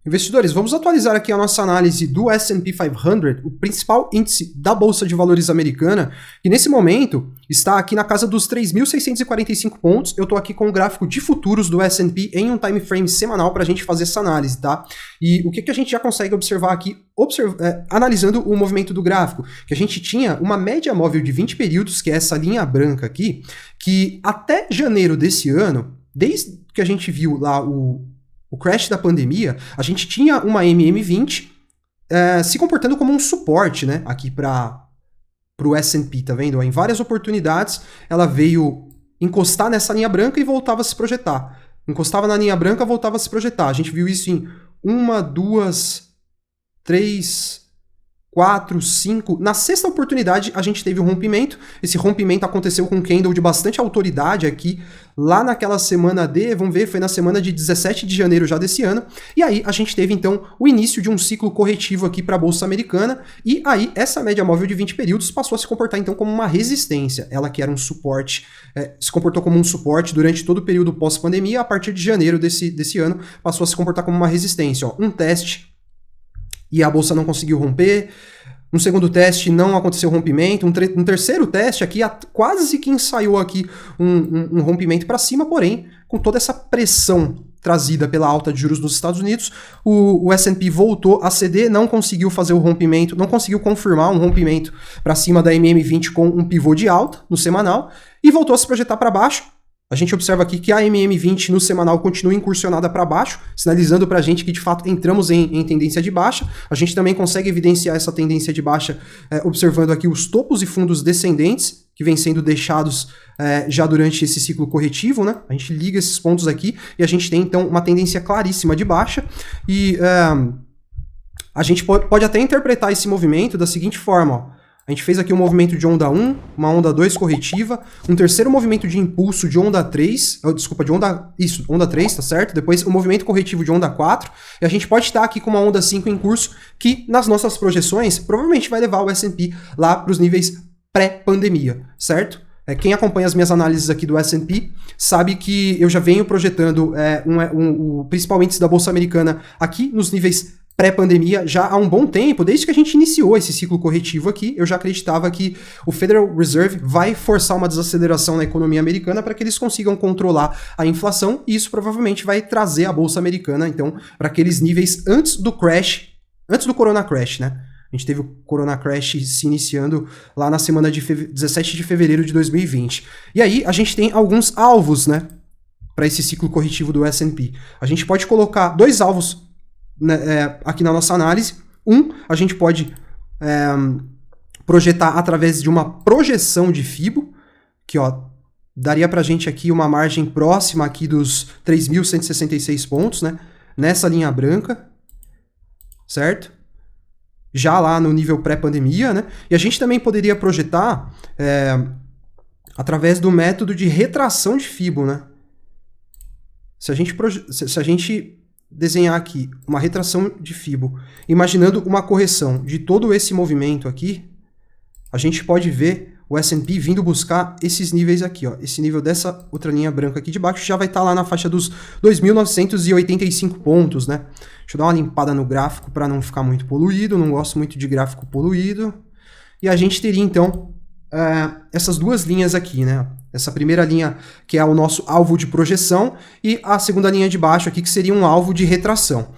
Investidores, vamos atualizar aqui a nossa análise do S&P 500, o principal índice da Bolsa de Valores americana, que nesse momento está aqui na casa dos 3.645 pontos. Eu estou aqui com o gráfico de futuros do S&P em um time frame semanal para a gente fazer essa análise, tá? E o que a gente já consegue observar aqui, analisando o movimento do gráfico, que a gente tinha uma média móvel de 20 períodos, que é essa linha branca aqui, que até janeiro desse ano, desde que a gente viu lá o crash da pandemia, a gente tinha uma MM20 se comportando como um suporte, né, aqui para o S&P, tá vendo? Em várias oportunidades ela veio encostar nessa linha branca e voltava a se projetar. Encostava na linha branca, voltava a se projetar. A gente viu isso em 1, 2, 3, 4, 5. Na sexta oportunidade, a gente teve um rompimento. Esse rompimento aconteceu com um candle de bastante autoridade aqui, lá naquela semana vamos ver, foi na semana de 17 de janeiro já desse ano. E aí a gente teve, então, o início de um ciclo corretivo aqui para a Bolsa Americana. E aí essa média móvel de 20 períodos passou a se comportar, então, como uma resistência. Ela que era um suporte, se comportou como um suporte durante todo o período pós-pandemia. A partir de janeiro desse ano, passou a se comportar como uma resistência. Ó, um teste e a bolsa não conseguiu romper. Um segundo teste não aconteceu rompimento. Um terceiro teste aqui, quase que ensaiou aqui um rompimento para cima, porém, com toda essa pressão trazida pela alta de juros nos Estados Unidos, o S&P voltou a ceder, não conseguiu fazer o rompimento, não conseguiu confirmar um rompimento para cima da MM20 com um pivô de alta no semanal e voltou a se projetar para baixo. A gente observa aqui que a MM20 no semanal continua incursionada para baixo, sinalizando para a gente que de fato entramos em tendência de baixa. A gente também consegue evidenciar essa tendência de baixa observando aqui os topos e fundos descendentes que vêm sendo deixados já durante esse ciclo corretivo, né? A gente liga esses pontos aqui e a gente tem então uma tendência claríssima de baixa e a gente pode até interpretar esse movimento da seguinte forma, ó. A gente fez aqui um movimento de onda 1, uma onda 2 corretiva, um terceiro movimento de impulso de onda 3, onda 3, tá certo? Depois um movimento corretivo de onda 4, e a gente pode estar aqui com uma onda 5 em curso, que nas nossas projeções provavelmente vai levar o S&P lá para os níveis pré-pandemia, certo? Quem acompanha as minhas análises aqui do S&P sabe que eu já venho projetando o principal índice da Bolsa Americana aqui nos níveis pré-pandemia já há um bom tempo, desde que a gente iniciou esse ciclo corretivo aqui, eu já acreditava que o Federal Reserve vai forçar uma desaceleração na economia americana para que eles consigam controlar a inflação, e isso provavelmente vai trazer a Bolsa Americana, então, para aqueles níveis antes do Corona Crash, né? A gente teve o Corona Crash se iniciando lá na semana de 17 de fevereiro de 2020. E aí a gente tem alguns alvos, né, para esse ciclo corretivo do S&P. A gente pode colocar dois alvos aqui na nossa análise. A gente pode projetar através de uma projeção de FIBO, que ó, daria pra gente aqui uma margem próxima aqui dos 3.166 pontos, né, nessa linha branca, certo? Já lá no nível pré-pandemia, né? E a gente também poderia projetar através do método de retração de FIBO, né? Se a gente desenhar aqui uma retração de FIBO, imaginando uma correção de todo esse movimento aqui, a gente pode ver o S&P vindo buscar esses níveis aqui, ó. Esse nível dessa outra linha branca aqui de baixo já vai estar lá na faixa dos 2.985 pontos, né? Deixa eu dar uma limpada no gráfico para não ficar muito poluído, não gosto muito de gráfico poluído. E a gente teria, então, essas duas linhas aqui, né? Essa primeira linha que é o nosso alvo de projeção e a segunda linha de baixo aqui que seria um alvo de retração.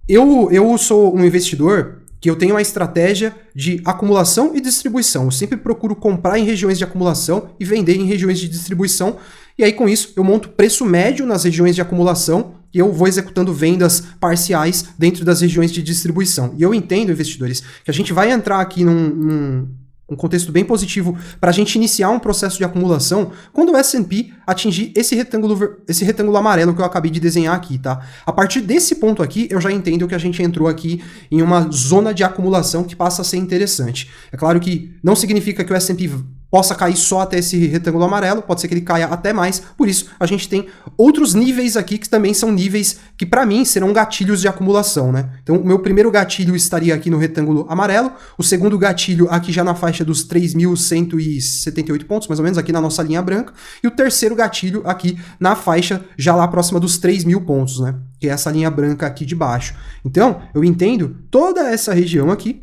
Eu sou um investidor que eu tenho uma estratégia de acumulação e distribuição. Eu sempre procuro comprar em regiões de acumulação e vender em regiões de distribuição. E aí com isso eu monto preço médio nas regiões de acumulação e eu vou executando vendas parciais dentro das regiões de distribuição. E eu entendo, investidores, que a gente vai entrar aqui num contexto bem positivo para a gente iniciar um processo de acumulação quando o S&P atingir esse retângulo amarelo que eu acabei de desenhar aqui, tá? A partir desse ponto aqui, eu já entendo que a gente entrou aqui em uma zona de acumulação que passa a ser interessante. É claro que não significa que o S&P possa cair só até esse retângulo amarelo, pode ser que ele caia até mais, por isso a gente tem outros níveis aqui que também são níveis que para mim serão gatilhos de acumulação, né? Então o meu primeiro gatilho estaria aqui no retângulo amarelo, o segundo gatilho aqui já na faixa dos 3.178 pontos, mais ou menos aqui na nossa linha branca, e o terceiro gatilho aqui na faixa já lá próxima dos 3.000 pontos, né? que é essa linha branca aqui de baixo. Então, eu entendo toda essa região aqui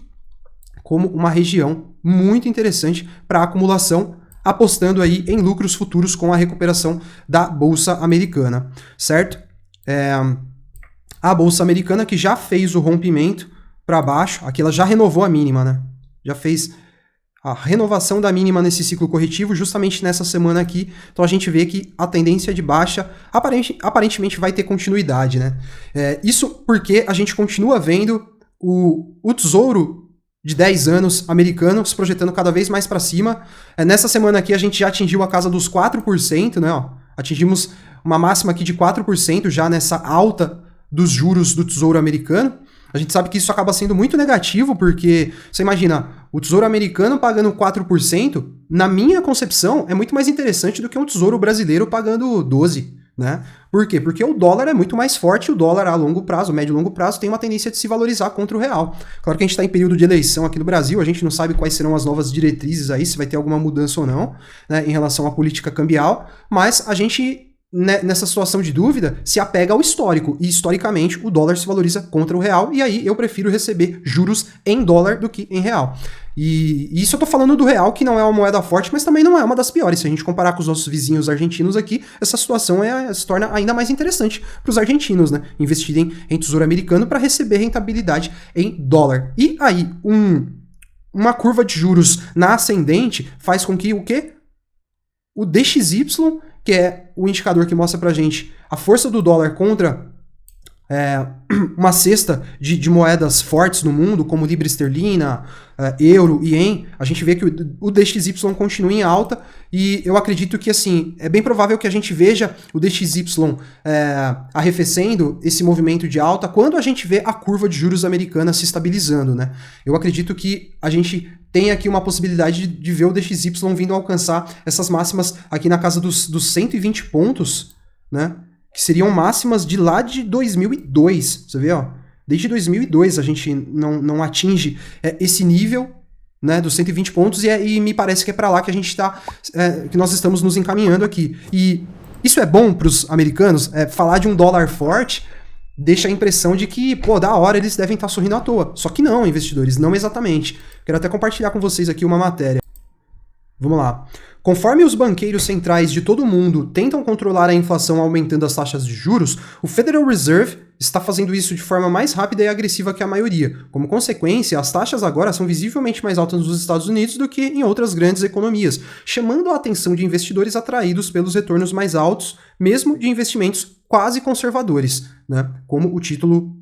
como uma região muito interessante para acumulação, apostando aí em lucros futuros com a recuperação da Bolsa Americana, certo? A Bolsa Americana que já fez o rompimento para baixo, aqui ela já renovou a mínima, né? Já fez a renovação da mínima nesse ciclo corretivo justamente nessa semana aqui, então a gente vê que a tendência de baixa aparentemente vai ter continuidade, né? Isso porque a gente continua vendo o Tesouro de 10 anos americano se projetando cada vez mais para cima. Nessa semana aqui a gente já atingiu a casa dos 4%, né? Ó, atingimos uma máxima aqui de 4% já nessa alta dos juros do Tesouro americano. A gente sabe que isso acaba sendo muito negativo, porque, você imagina, o Tesouro americano pagando 4%, na minha concepção, é muito mais interessante do que um Tesouro brasileiro pagando 12%, né? Por quê? Porque o dólar é muito mais forte, e o dólar a longo prazo, médio e longo prazo, tem uma tendência de se valorizar contra o real. Claro que a gente está em período de eleição aqui no Brasil, a gente não sabe quais serão as novas diretrizes aí, se vai ter alguma mudança ou não, né, em relação à política cambial, mas a gente, nessa situação de dúvida, se apega ao histórico, e historicamente o dólar se valoriza contra o real, e aí eu prefiro receber juros em dólar do que em real. E isso eu tô falando do real, que não é uma moeda forte, mas também não é uma das piores. Se a gente comparar com os nossos vizinhos argentinos aqui, essa situação se torna ainda mais interessante para os argentinos, né? Investirem em tesouro americano para receber rentabilidade em dólar. E aí, uma curva de juros na ascendente faz com que o quê? O DXY, que é o indicador que mostra pra gente a força do dólar contra uma cesta de moedas fortes no mundo, como libra esterlina, euro e ien, a gente vê que o DXY continua em alta, e eu acredito que, assim, é bem provável que a gente veja o DXY arrefecendo esse movimento de alta quando a gente vê a curva de juros americana se estabilizando, né? Eu acredito que a gente tem aqui uma possibilidade de ver o DXY vindo a alcançar essas máximas aqui na casa dos 120 pontos, né? Que seriam máximas de lá de 2002, você vê, ó, desde 2002 a gente não atinge esse nível, né, dos 120 pontos, e me parece que é para lá que a gente tá, que nós estamos nos encaminhando aqui. E isso é bom para os americanos, falar de um dólar forte deixa a impressão de que, pô, da hora eles devem estar sorrindo à toa. Só que não, investidores, não exatamente. Quero até compartilhar com vocês aqui uma matéria. Vamos lá. Conforme os banqueiros centrais de todo o mundo tentam controlar a inflação aumentando as taxas de juros, o Federal Reserve está fazendo isso de forma mais rápida e agressiva que a maioria. Como consequência, as taxas agora são visivelmente mais altas nos Estados Unidos do que em outras grandes economias, chamando a atenção de investidores atraídos pelos retornos mais altos, mesmo de investimentos quase conservadores, né, como o título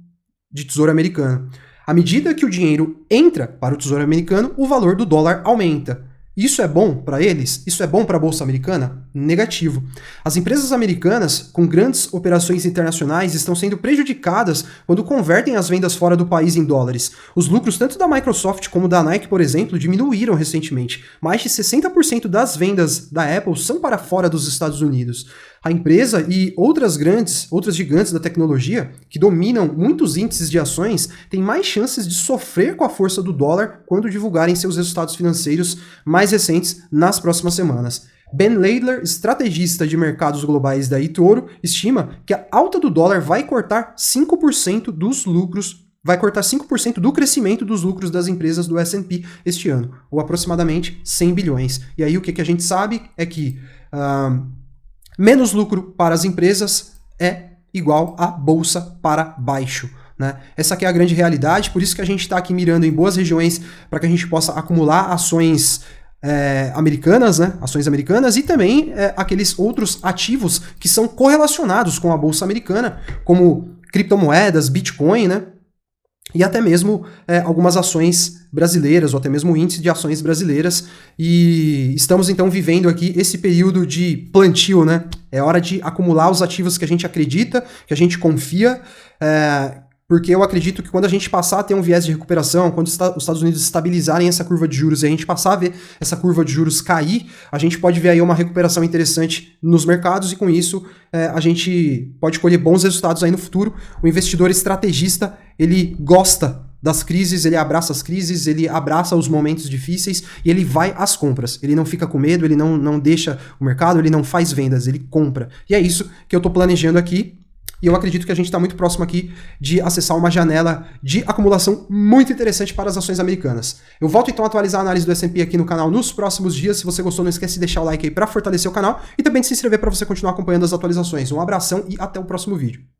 de Tesouro Americano. À medida que o dinheiro entra para o Tesouro Americano, o valor do dólar aumenta. Isso é bom para eles? Isso é bom para a Bolsa Americana? Negativo. As empresas americanas com grandes operações internacionais estão sendo prejudicadas quando convertem as vendas fora do país em dólares. Os lucros tanto da Microsoft como da Nike, por exemplo, diminuíram recentemente. Mais de 60% das vendas da Apple são para fora dos Estados Unidos. A empresa e outras gigantes da tecnologia, que dominam muitos índices de ações, têm mais chances de sofrer com a força do dólar quando divulgarem seus resultados financeiros mais recentes nas próximas semanas. Ben Leidler, estrategista de mercados globais da eToro, estima que a alta do dólar vai cortar 5% dos lucros, vai cortar 5% do crescimento dos lucros das empresas do S&P este ano, ou aproximadamente 100 bilhões. E aí o que a gente sabe é que menos lucro para as empresas é igual a bolsa para baixo, né? Essa aqui é a grande realidade, por isso que a gente está aqui mirando em boas regiões para que a gente possa acumular ações americanas, né? Ações americanas, e também aqueles outros ativos que são correlacionados com a bolsa americana, como criptomoedas, Bitcoin, né? E até mesmo algumas ações brasileiras, ou até mesmo o índice de ações brasileiras, e estamos então vivendo aqui esse período de plantio, né? É hora de acumular os ativos que a gente acredita, que a gente confia, porque eu acredito que quando a gente passar a ter um viés de recuperação, quando os Estados Unidos estabilizarem essa curva de juros e a gente passar a ver essa curva de juros cair, a gente pode ver aí uma recuperação interessante nos mercados, e com isso a gente pode colher bons resultados aí no futuro. O investidor estrategista, ele gosta das crises, ele abraça as crises, ele abraça os momentos difíceis e ele vai às compras. Ele não fica com medo, ele não deixa o mercado, ele não faz vendas, ele compra. E é isso que eu tô planejando aqui. E eu acredito que a gente está muito próximo aqui de acessar uma janela de acumulação muito interessante para as ações americanas. Eu volto então a atualizar a análise do S&P aqui no canal nos próximos dias. Se você gostou, não esquece de deixar o like aí para fortalecer o canal e também de se inscrever para você continuar acompanhando as atualizações. Um abração e até o próximo vídeo.